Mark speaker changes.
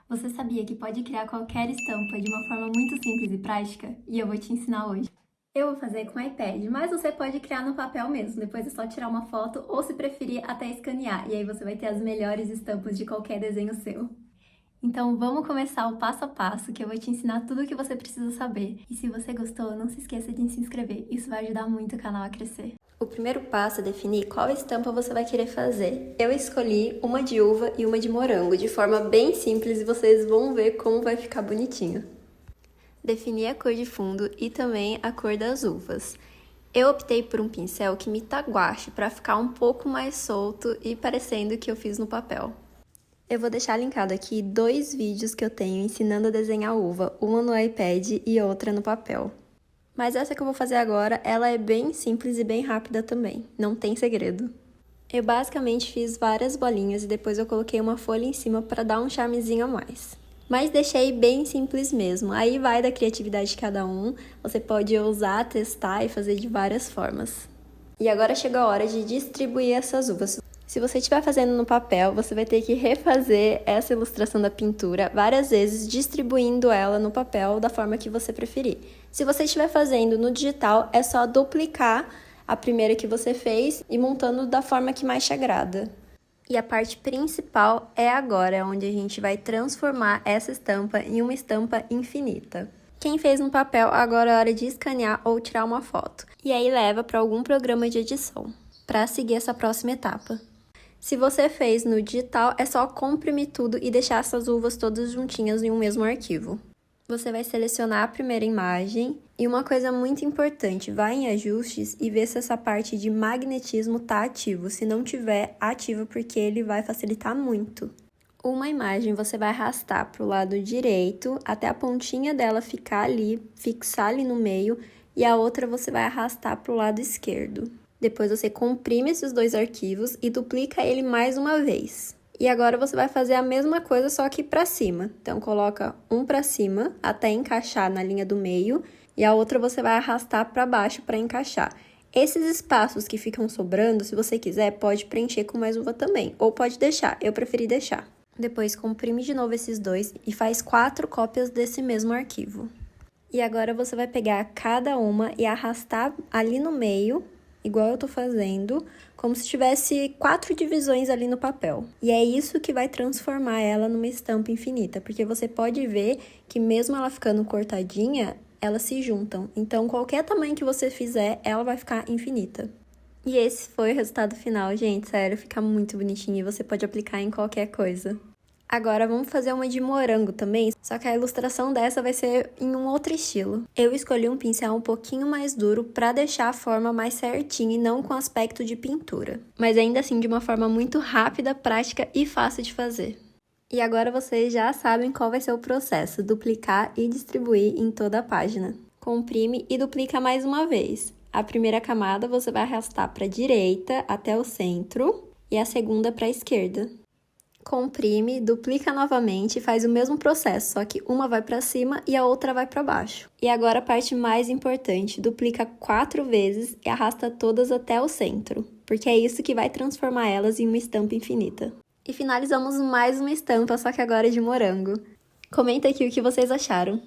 Speaker 1: Você sabia que pode criar qualquer estampa de uma forma muito simples e prática? E eu vou te ensinar hoje. Eu vou fazer com o iPad, mas você pode criar no papel mesmo. Depois é só tirar uma foto ou, se preferir, até escanear. E aí você vai ter as melhores estampas de qualquer desenho seu. Então vamos começar o passo a passo, que eu vou te ensinar tudo o que você precisa saber. E se você gostou, não se esqueça de se inscrever. Isso vai ajudar muito o canal a crescer. O primeiro passo é definir qual estampa você vai querer fazer. Eu escolhi uma de uva e uma de morango, de forma bem simples, e vocês vão ver como vai ficar bonitinho. Defini a cor de fundo e também a cor das uvas. Eu optei por um pincel que imita guache, para ficar um pouco mais solto e parecendo o que eu fiz no papel. Eu vou deixar linkado aqui 2 vídeos que eu tenho ensinando a desenhar uva, uma no iPad e outra no papel. Mas essa que eu vou fazer agora, ela é bem simples e bem rápida também, não tem segredo. Eu basicamente fiz várias bolinhas e depois eu coloquei uma folha em cima para dar um charmezinho a mais. Mas deixei bem simples mesmo, aí vai da criatividade de cada um, você pode ousar, testar e fazer de várias formas. E agora chegou a hora de distribuir essas uvas. Se você estiver fazendo no papel, você vai ter que refazer essa ilustração da pintura várias vezes, distribuindo ela no papel da forma que você preferir. Se você estiver fazendo no digital, é só duplicar a primeira que você fez e montando da forma que mais te agrada. E a parte principal é agora, onde a gente vai transformar essa estampa em uma estampa infinita. Quem fez no papel, agora é hora de escanear ou tirar uma foto. E aí leva para algum programa de edição, para seguir essa próxima etapa. Se você fez no digital, é só comprimir tudo e deixar essas uvas todas juntinhas em um mesmo arquivo. Você vai selecionar a primeira imagem e uma coisa muito importante, vai em ajustes e vê se essa parte de magnetismo está ativo. Se não tiver, ativa porque ele vai facilitar muito. Uma imagem você vai arrastar para o lado direito até a pontinha dela ficar ali, fixar ali no meio, e a outra você vai arrastar para o lado esquerdo. Depois você comprime esses 2 arquivos e duplica ele mais uma vez. E agora você vai fazer a mesma coisa, só que para cima. Então coloca um para cima até encaixar na linha do meio e a outra você vai arrastar para baixo para encaixar. Esses espaços que ficam sobrando, se você quiser, pode preencher com mais uva também, ou pode deixar, eu preferi deixar. Depois comprime de novo esses 2 e faz 4 cópias desse mesmo arquivo. E agora você vai pegar cada uma e arrastar ali no meio, igual eu tô fazendo, como se tivesse 4 divisões ali no papel. E é isso que vai transformar ela numa estampa infinita, porque você pode ver que mesmo ela ficando cortadinha, elas se juntam. Então, qualquer tamanho que você fizer, ela vai ficar infinita. E esse foi o resultado final, gente, sério, fica muito bonitinho e você pode aplicar em qualquer coisa. Agora vamos fazer uma de morango também, só que a ilustração dessa vai ser em um outro estilo. Eu escolhi um pincel um pouquinho mais duro para deixar a forma mais certinha e não com aspecto de pintura. Mas ainda assim de uma forma muito rápida, prática e fácil de fazer. E agora vocês já sabem qual vai ser o processo, duplicar e distribuir em toda a página. Comprime e duplica mais uma vez. A primeira camada você vai arrastar para a direita até o centro e a segunda para a esquerda. Comprime, duplica novamente e faz o mesmo processo, só que uma vai para cima e a outra vai para baixo. E agora a parte mais importante, duplica 4 vezes e arrasta todas até o centro, porque é isso que vai transformar elas em uma estampa infinita. E finalizamos mais uma estampa, só que agora é de morango. Comenta aqui o que vocês acharam.